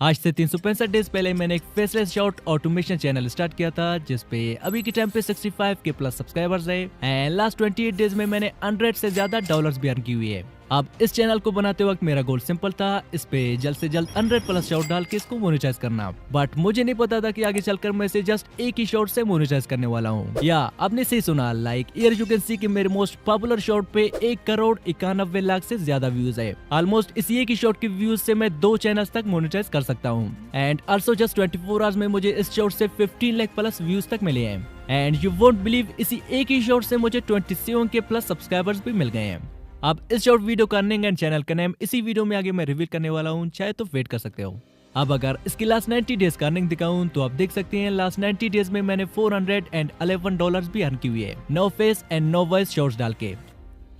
आज से 365 डेज पहले मैंने एक faceless short automation channel start किया था जिसपे अभी के टाइम पे 65 के प्लस सब्सक्राइबर्स है एंड लास्ट 28 डेज में मैंने 100 से ज्यादा डॉलर्स भी अर्न की हुई है। अब इस चैनल को बनाते वक्त मेरा गोल सिंपल था, इस पे जल्द से जल्द 100 प्लस शॉट डाल के इसको मोनेटाइज करना। बट मुझे नहीं पता था कि आगे चलकर मैं इसे जस्ट एक ही शॉट से मोनेटाइज करने वाला हूँ। या आपने सही सुना, like here you can see कि मेरे मोस्ट पॉपुलर शॉट पे 1,91,00,000 से ज्यादा व्यूज है। ऑलमोस्ट इसी एक ही शॉट के व्यूज से मैं 2 चैनल्स तक मोनेटाइज कर सकता हूँ। एंड ऑल्सो जस्ट 24 आवर्स में मुझे इस शॉट से 15 लाख प्लस व्यूज तक मिले हैं। एंड यू वोंट बिलीव, इसी एक ही शॉट से मुझे 27 के प्लस सब्सक्राइबर्स भी मिल गए हैं। अब इस शॉर्ट वीडियो का अर्निंग एंड चैनल का नेम इसी वीडियो में आगे मैं रिवील करने वाला हूँ, चाहे तो वेट कर सकते हो। अब अगर इसकी लास्ट 90 डेज का अर्निंग दिखाऊं तो आप देख सकते हैं लास्ट 90 डेज में मैंने $411 भी अर्न की हुई है, no face and no voice shorts डाल के।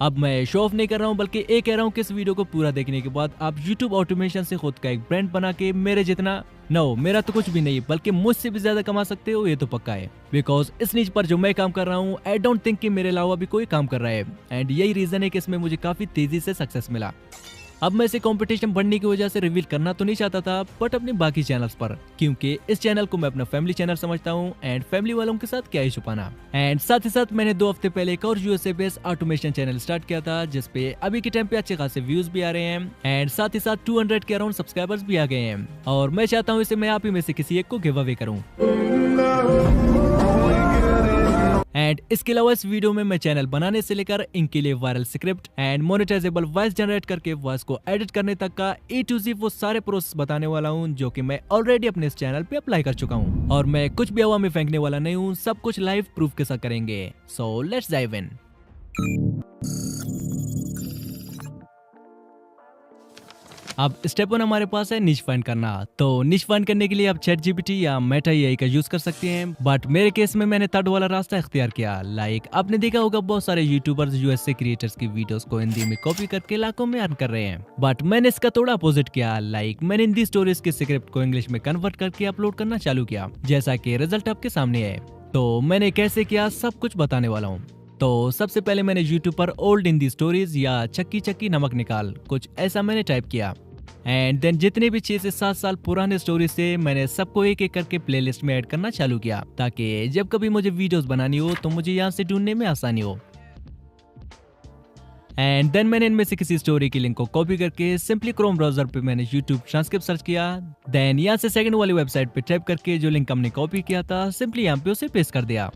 अब मैं शो ऑफ नहीं कर रहा हूँ, बल्कि ये कह रहा हूँ कि इस वीडियो को पूरा देखने के बाद आप YouTube ऑटोमेशन से खुद का एक ब्रांड बना के मेरे जितना, नो मेरा तो कुछ भी नहीं बल्कि मुझसे भी ज्यादा कमा सकते हो, ये तो पक्का है। बिकॉज इस नीच पर जो मैं काम कर रहा हूँ, आई डोंट थिंक कि मेरे अलावा भी कोई काम कर रहा है। एंड यही रीजन है कि इसमें मुझे काफी तेजी से सक्सेस मिला। अब मैं इसे कंपटीशन बढ़ने की वजह से रिवील करना तो नहीं चाहता था, बट अपने बाकी चैनल्स पर, क्योंकि इस चैनल को मैं अपना फैमिली चैनल समझता हूँ एंड फैमिली वालों के साथ क्या ही छुपाना। एंड साथ ही साथ मैंने 2 हफ्ते पहले एक और USA based automation channel start किया था जिसपे अभी के टाइम पे अच्छे खासे व्यूज भी आ रहे हैं एंड साथ ही साथ 200 के अराउंड सब्सक्राइबर्स भी आ गए हैं। और मैं चाहता हूँ इसे मैं आप ही में से किसी एक को गिव अवे करूँ। एंड इसके अलावा इस वीडियो में मैं चैनल बनाने से लेकर इनके लिए viral script and monetisable voice generate करके वॉइस को एडिट करने तक का A to Z वो सारे प्रोसेस बताने वाला हूँ जो कि मैं ऑलरेडी अपने इस चैनल पे अप्लाई कर चुका हूँ। और मैं कुछ भी हवा में फेंकने वाला नहीं हूँ, सब कुछ लाइव प्रूफ के साथ करेंगे। So let's dive in. अब स्टेप 1 हमारे पास है निश फाइंड करना। तो निश फाइंड करने के लिए आप चैट जीपीटी या मेटा एआई का यूज कर सकते हैं, बट मेरे केस में मैंने थर्ड वाला रास्ता इख्तियार किया। लाइक आपने देखा होगा बहुत सारे यूट्यूबर्स यूएसए क्रिएटर्स की वीडियोस को हिंदी में कॉपी करके लाखों में अर्न कर रहे हैं, बट मैंने इसका थोड़ा अपोजिट किया। लाइक मैंने हिंदी स्टोरीज के स्क्रिप्ट को इंग्लिश में कन्वर्ट करके अपलोड करना चालू किया, जैसा कि रिजल्ट आपके सामने है। तो मैंने कैसे किया सब कुछ बताने वाला हूँ। तो सबसे पहले मैंने YouTube पर ओल्ड हिंदी स्टोरीज या चक्की चक्की नमक निकाल कुछ ऐसा मैंने टाइप किया। एंड देन जितने भी 6 से 7 साल पुराने स्टोरी से मैंने सबको एक एक करके प्लेलिस्ट में ऐड करना चालू किया, ताकि जब कभी मुझे वीडियोस बनानी हो तो मुझे यहाँ से ढूंढने में आसानी हो। एंड देन मैंने इनमें से किसी स्टोरी की लिंक को कॉपी करके सिंपली क्रोम ब्राउजर पे मैंने YouTube ट्रांसक्रिप्ट सर्च किया। देन यहाँ से सेकंड वाली वेबसाइट पे टाइप करके जो लिंक हमने कॉपी किया था सिंपली यहाँ पे उसे पेस्ट कर दिया।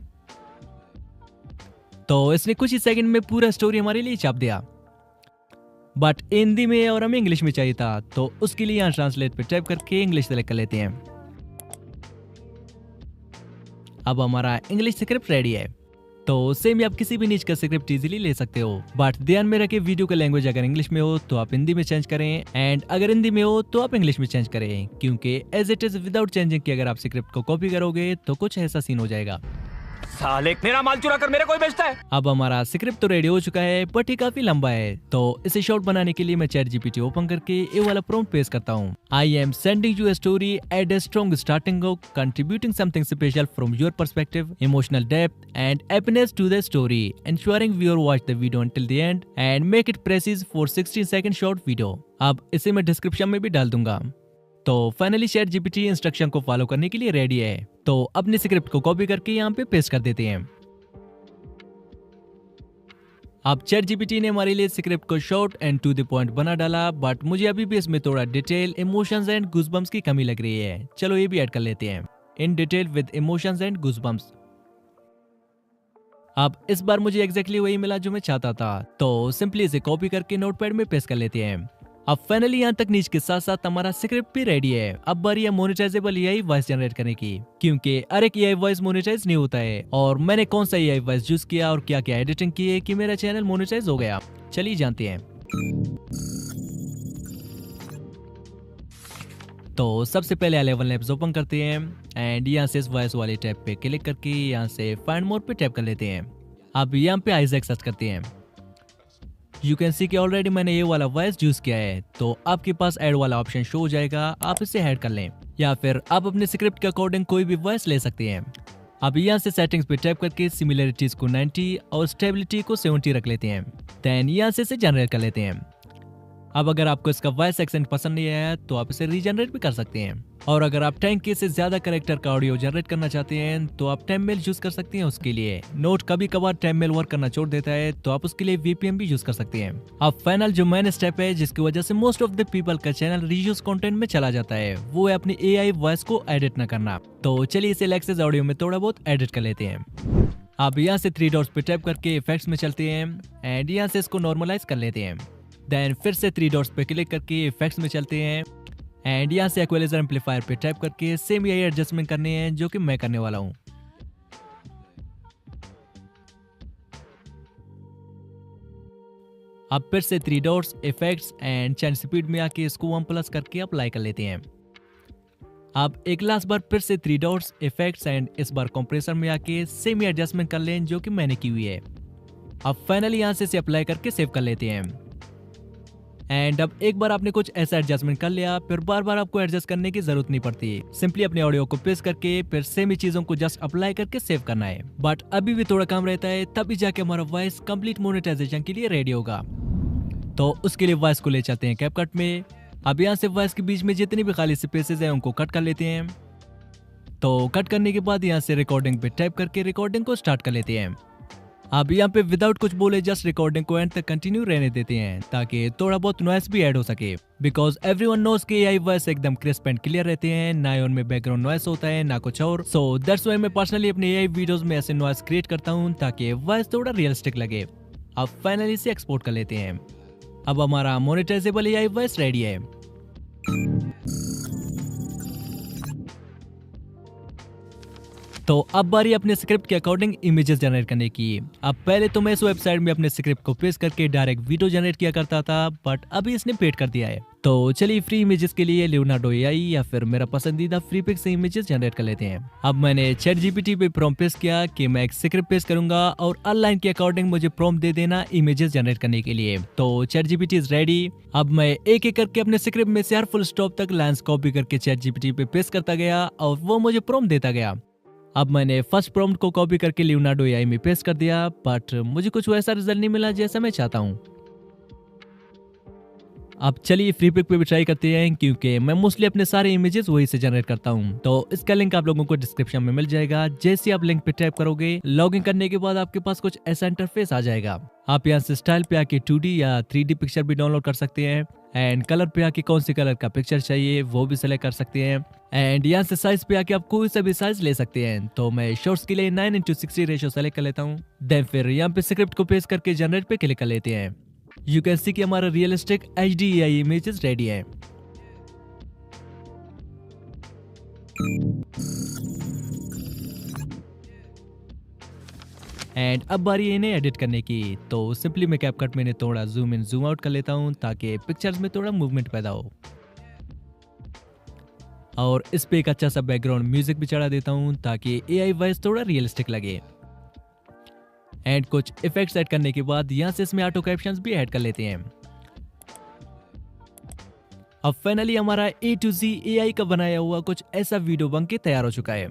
तो इसने कुछ ही सेकंड में पूरा स्टोरी हमारे लिए छाप दिया, बट हिंदी में और हमें इंग्लिश में चाहिए था, तो उसके लिए यहाँ ट्रांसलेट पे टाइप करके इंग्लिश सेलेक्ट कर लेते हैं। अब हमारा इंग्लिश स्क्रिप्ट रेडी है। तो सेम आप किसी भी नीच का स्क्रिप्ट इजीली ले सकते हो, बट ध्यान में रखें वीडियो का लैंग्वेज अगर इंग्लिश में हो तो आप हिंदी में चेंज करें, एंड अगर हिंदी में हो तो आप इंग्लिश में चेंज करें, क्योंकि as it is without changing कि अगर आप स्क्रिप्ट को कॉपी करोगे तो कुछ ऐसा सीन हो जाएगा। साले मेरा माल चुरा कर मेरे कोई बेचता है। अब हमारा स्क्रिप्ट तो रेडी हो चुका है, बट ये काफी लंबा है। तो इसे शॉर्ट बनाने के लिए मैं चैट जीपीटी ओपन करके ये वाला प्रॉम्प्ट पेस्ट करता हूँ। I am sending you a story at a strong starting hook contributing something special from your perspective, emotional depth and happiness to the story, ensuring viewer watch the video until the end and make it precise for 16 second short video। अब इसे मैं description में भी डाल दूंगा। तो finally chat GPT instruction को follow करने के लिए रेडी है। तो अपने स्क्रिप्ट को कॉपी करके यहाँ पे पेस्ट कर देते हैं। अब चैट जीपीटी ने हमारे लिए स्क्रिप्ट को short and to the point बना डाला, बट मुझे अभी भी इसमें थोड़ा डिटेल, इमोशंस एंड गूज़बम्प्स की कमी लग रही है। चलो ये भी ऐड कर लेते हैं, in detail with emotions and goosebumps. अब इस बार मुझे एग्जैक्टली वही मिला जो मैं चाहता था, तो सिंपली इसे कॉपी करके नोटपैड में पेस्ट कर लेते हैं। अब फाइनली यहाँ तक नीच के साथ साथ हमारा स्क्रिप्ट भी रेडी है। अब बारी है मोनेटाइजेबल एआई वॉइस जनरेट करने की, क्योंकि हर एक एआई वॉइस मोनेटाइज नहीं होता है, और मैंने कौन सा एआई वॉइस यूज किया और क्या क्या एडिटिंग की है कि मेरा चैनल मोनेटाइज हो गया। चलिए जानते हैं। तो सबसे पहले A11 Labs ओपन करते हैं एंड यहाँ से इस वॉइस वाले टैब पे क्लिक करके यहाँ से फाइंड मोर पे टैप कर लेते हैं। अब यहाँ पे आइजैक सर्च करते हैं। यू कैन सी कि ऑलरेडी मैंने ये वाला वॉइस यूज किया है, तो आपके पास ऐड वाला ऑप्शन शो हो जाएगा, आप इसे ऐड कर लें, या फिर आप अपने स्क्रिप्ट के अकॉर्डिंग कोई भी वॉइस ले सकते हैं। अब यहाँ से सेटिंग्स पे टैप करके सिमिलरिटीज को 90 और स्टेबिलिटी को 70 रख लेते हैं। देन यहाँ से इसे जनरेट कर लेते हैं। अब अगर आपको इसका वॉइस एक्सेंट पसंद नहीं आया तो आप इसे रीजनरेट भी कर सकते हैं। और अगर आप 10K से ज्यादा कैरेक्टर का ऑडियो जनरेट करना चाहते हैं तो आप टेममेल यूज कर सकते हैं उसके लिए। नोट कभी कभार टेममेल वर्क करना छोड़ देता है तो आप उसके लिए VPN भी यूज कर सकते हैं। अब फाइनल जो मेन स्टेप है जिसकी वजह से मोस्ट ऑफ द पीपल का चैनल रीयूज कंटेंट में चला जाता है, वो है अपनी AI वॉइस को एडिट न करना। तो चलिए इसे लेक्सस ऑडियो में थोड़ा बहुत एडिट कर लेते हैं। अब यहाँ से 3 डॉट्स पे टैप करके इफेक्ट्स में चलते हैं एंड यहाँ से इसको नॉर्मलाइज कर लेते हैं। देन फिर से 3 डॉट्स पे क्लिक करके इफेक्ट्स में चलते हैं एंड यहाँ से इक्वलाइजर एम्पलीफायर पे टैप करके सेम यही एडजस्टमेंट करने हैं जो कि मैं करने वाला हूँ। अब फिर से 3 dots effects and chain speed में आके इसको 1+ करके अप्लाई कर लेते हैं। अब एक लास्ट बार फिर से 3 डॉट्स इफेक्ट्स एंड इस बार कंप्रेसर में आके सेम एडजस्टमेंट कर लें जो कि मैंने की हुई है। अब फाइनली यहाँ से इसे अप्लाई करके सेव कर लेते हैं। एंड अब एक बार आपने कुछ ऐसा एडजस्टमेंट कर लिया फिर बार बार आपको एडजस्ट करने की जरूरत नहीं पड़ती। सिंपली अपने ऑडियो को पेस्ट करके फिर सेम ही चीजों को जस्ट अप्लाई करके सेव करना है। बट अभी भी थोड़ा काम रहता है, तभी जाके हमारा वॉइस कंप्लीट मोनेटाइजेशन के लिए रेडी होगा। तो उसके लिए वॉइस को ले चलते हैं कैपकट में। अब यहाँ से वॉइस के बीच में जितनी भी खाली स्पेसेस हैं उनको कट कर लेते हैं। तो कट करने के बाद यहाँ से रिकॉर्डिंग पे टाइप करके रिकॉर्डिंग को स्टार्ट कर लेते हैं। अब यहाँ पे विदाउट कुछ बोले जस्ट रिकॉर्डिंग को एंड तक कंटिन्यू रहने देते हैं ताकि थोड़ा बहुत नॉइस भी ऐड हो सके। बिकॉज एवरीवन नोज के AI वॉइस एकदम क्रिस्प एंड क्लियर रहते हैं, ना ही उनमें बैकग्राउंड नॉइस होता है ना कुछ और। सो दैट्स व्हाई मैं पर्सनली अपने AI वीडियोस में ऐसे नॉइस क्रिएट करता हूँ ताकि वॉइस थोड़ा रियलिस्टिक लगे। अब फाइनली इसे एक्सपोर्ट कर लेते हैं। अब हमारा मोनेटाइजेबल AI वॉइस रेडी है। तो अब बारी अपने स्क्रिप्ट के अकॉर्डिंग इमेजेस जनरेट करने की। अब पहले तो मैं इस वेबसाइट में अपने स्क्रिप्ट को पेस्ट करके डायरेक्ट वीडियो जनरेट किया करता था, बट अभी इसने पेड कर दिया है। तो चलिए फ्री इमेजेस के लिए लियोनार्डो AI या फिर मेरा पसंदीदा फ्री पिक से इमेजेस जनरेट कर लेते हैं। अब मैंने ChatGPT पे प्रॉम्प्ट पेस्ट किया कि मैं एक स्क्रिप्ट पेस्ट करूंगा और ऑनलाइन के अकॉर्डिंग मुझे प्रॉम्प्ट दे देना इमेजेस जनरेट करने के लिए। तो ChatGPT इज रेडी। अब मैं एक एक करके अपने स्क्रिप्ट में से हर फुल स्टॉप तक लाइंस कॉपी करके ChatGPT पे पेस्ट करता गया और वो मुझे प्रॉम्प्ट देता गया। अब मैंने फर्स्ट प्रॉम्प्ट को कॉपी करके लियोनार्डो AI में पेस्ट कर दिया, बट मुझे कुछ वैसा रिजल्ट नहीं मिला जैसा मैं चाहता हूँ। अब चलिए फ्री पिक पे भी ट्राई करते हैं क्योंकि मैं मोस्टली अपने सारे इमेजेस वही से जनरेट करता हूँ। तो इसका लिंक आप लोगों को डिस्क्रिप्शन में मिल जाएगा। जैसे आप लिंक पे टैप करोगे लॉगिन करने के बाद आपके पास कुछ ऐसा इंटरफेस आ जाएगा। आप यहाँ से स्टाइल पे आके 2D या 3D पिक्चर भी डाउनलोड कर सकते हैं एंड कलर पे आके कौन सी कलर का पिक्चर चाहिए वो भी सिलेक्ट कर सकते हैं। एंड यहाँ से साइज पे आके आप कोई सा भी साइज ले सकते हैं। तो मैं शॉर्ट्स के लिए 9:60 रेशियो सेलेक्ट कर लेता हूँ। देन फिर यहाँ पे स्क्रिप्ट को पेस्ट करके जनरेट पे क्लिक कर लेते हैं। यू कैन सी कि हमारा realistic HD AI images ready है। एंड अब बारी है इन्हें एडिट करने की। तो सिंपली मैं कैपकट में थोड़ा जूम इन जूम आउट कर लेता हूँ ताकि पिक्चर्स में थोड़ा मूवमेंट पैदा हो। और इस पे एक अच्छा सा बैकग्राउंड म्यूजिक भी चढ़ा देता हूँ ताकि AI वॉइस थोड़ा रियलिस्टिक लगे। एंड कुछ इफेक्ट्स ऐड करने के बाद यहाँ से इसमें ऑटो कैप्शंस भी ऐड कर लेते हैं। अब फाइनली हमारा A to Z AI का बनाया हुआ कुछ ऐसा वीडियो बन के तैयार हो चुका है।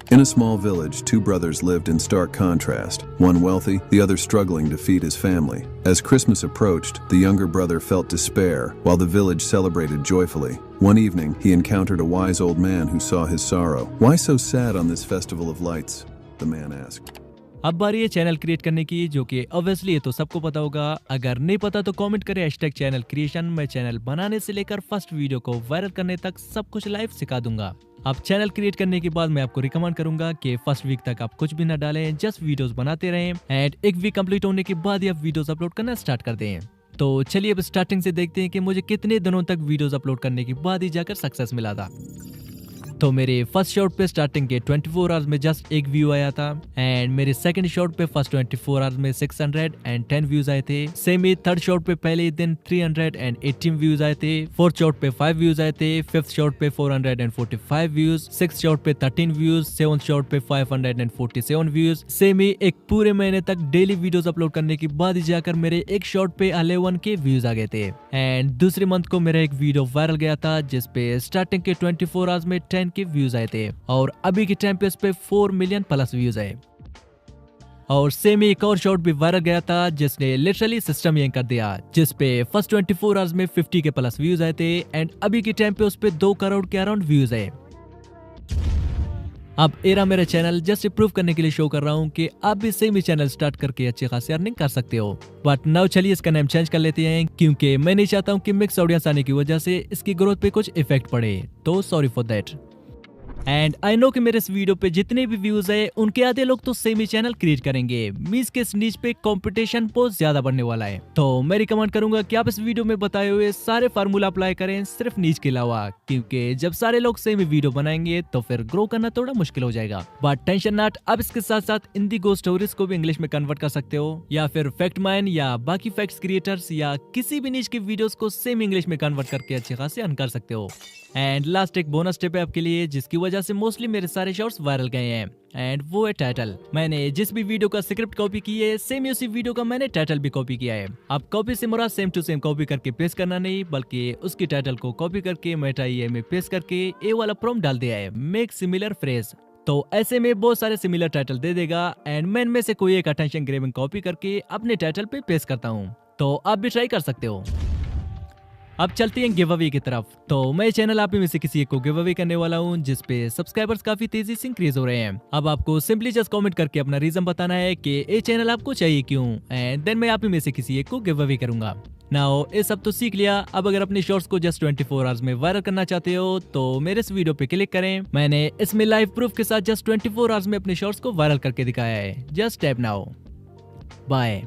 In a small village, two brothers lived in stark contrast, one wealthy, the other struggling to feed his family. As Christmas approached, the younger brother felt despair, while the village celebrated joyfully. One evening, he encountered a wise old man who saw his sorrow. "Why so sad on this festival of lights?" the man asked. अब बारी है channel create करने की, जो कि obviously ये तो सबको पता होगा। अगर नहीं पता तो कमेंट करें #चैनल क्रिएशन। मैं चैनल बनाने से लेकर फर्स्ट वीडियो को वायरल करने तक सब कुछ लाइव सिखा दूंगा। अब चैनल क्रिएट करने के बाद मैं आपको रिकमेंड करूंगा कि फर्स्ट वीक तक आप कुछ भी ना डालें, जस्ट वीडियोस बनाते रहें एंड एक वीक कंप्लीट होने के बाद ही आप वीडियोस अपलोड करना स्टार्ट कर दें। तो चलिए अब स्टार्टिंग से देखते हैं कि मुझे कितने दिनों तक वीडियोस अपलोड करने के बाद ही जाकर सक्सेस मिला था। तो मेरे फर्स्ट शॉट पे स्टार्टिंग के 24 आवर्स में जस्ट एक व्यू आया था एंड मेरे सेकंड शॉट पे फर्स्ट 24 आवर्स में 610 व्यूज आए थे। सेम ही थर्ड शॉट पे पहले ही दिन 318 व्यूज आए थे। फोर्थ शॉट पे 5 व्यूज आए थे। फिफ्थ शॉट पे 445 व्यूज। सिक्स शॉट पे 13 व्यूज। सेवंथ शॉट पे 547 व्यूज। सेम ही एक पूरे महीने तक डेली वीडियोस अपलोड करने के बाद ही जाकर मेरे एक शॉट पे 11 के व्यूज आ गए थे। एंड दूसरे मंथ को मेरा एक वीडियो वायरल गया था जिसपे स्टार्टिंग के 24 आवर्स में 10 के व्यूज आए थे और अभी के टाइम पे इस पे 4 मिलियन प्लस व्यूज आए। और सेम ही एक और शॉट भी वायरल गया था जिसने लिटरली सिस्टम हैंग कर दिया, जिसपे फर्स्ट 24 आवर्स में 50 के प्लस व्यूज आए थे एंड अभी के टाइम पे उस पे 2 करोड़ के अराउंड व्यूज है। अब एरा मेरा चैनल जस्ट प्रूव करने के लिए शो कर रहा हूँ कि आप भी सेम ही चैनल स्टार्ट करके अच्छी खासी अर्निंग कर सकते हो। बट नाउ चलिए इसका नेम चेंज कर लेते हैं, क्योंकि मैं नहीं चाहता हूँ कि मिक्स ऑडियंस आने की वजह से इसकी ग्रोथ पे कुछ इफेक्ट पड़े, तो sorry for that. And I know कि मेरे इस वीडियो पे जितने भी व्यूज है उनके आधे लोग तो सेम ही चैनल क्रिएट करेंगे, मींस के इस नीच पे कंपटीशन बहुत ज्यादा बढ़ने वाला है। तो मैं रिकमेंड करूंगा कि आप इस वीडियो में बताए हुए सारे फार्मूला अप्लाई करें सिर्फ नीच के अलावा, क्योंकि जब सारे लोग सेम ही वीडियो बनाएंगे तो फिर ग्रो करना थोड़ा मुश्किल हो जाएगा। बट टेंशन नॉट, आप इसके साथ साथ इंडिगो स्टोरीज को भी इंग्लिश में कन्वर्ट कर सकते हो, या फिर फैक्ट माइन या बाकी फैक्ट्स क्रिएटर्स या किसी भी नीच के वीडियोस को सेम इंग्लिश में कन्वर्ट करके अच्छे खासे अर्न कर सकते हो। एंड लास्ट एक बोनस टिप है आपके लिए, जिसकी वजह से मोस्टली मेरे सारे शॉर्ट्स वायरल गए हैं, एंड वो है टाइटल। मैंने जिस भी वीडियो का स्क्रिप्ट कॉपी की है सेम उसी वीडियो का मैंने टाइटल भी कॉपी किया है। अब कॉपी से मुराद सेम टू सेम कॉपी करके पेस्ट करना नहीं, बल्कि उसकी टाइटल को कॉपी करके मेटा ईआई में पेस्ट करके ए वाला प्रॉम्प्ट डाल दिया है, मेक सिमिलर फ्रेज। तो ऐसे में बहुत सारे सिमिलर टाइटल दे देगा एंड मैं इनमें से कोई एक अटेंशन ग्रेबिंग कॉपी करके अपने टाइटल पे पेस्ट करता हूँ। तो आप भी ट्राई कर सकते हो। अब चलते हैं गिव अवे की तरफ। तो मैं चैनल आप में से किसी एक को गिव अवे करने वाला हूँ, जिसपे सब्सक्राइबर्स काफी तेजी से इंक्रीज हो रहे हैं। अब आपको सिंपली जस्ट कमेंट करके अपना रीजन बताना है कि ये चैनल आपको चाहिए क्यों, एंड देन मैं आप में से किसी एक को गिव अवे करूंगा। नाउ ये सब तो सीख लिया, अब अगर अपने शॉर्ट्स को जस्ट 24 आवर्स में वायरल करना चाहते हो तो मेरे इस वीडियो पे क्लिक करें। मैंने इसमें लाइव प्रूफ के साथ जस्ट 24 आवर्स में अपने शॉर्ट्स को वायरल करके दिखाया है। Just tap now. बाय।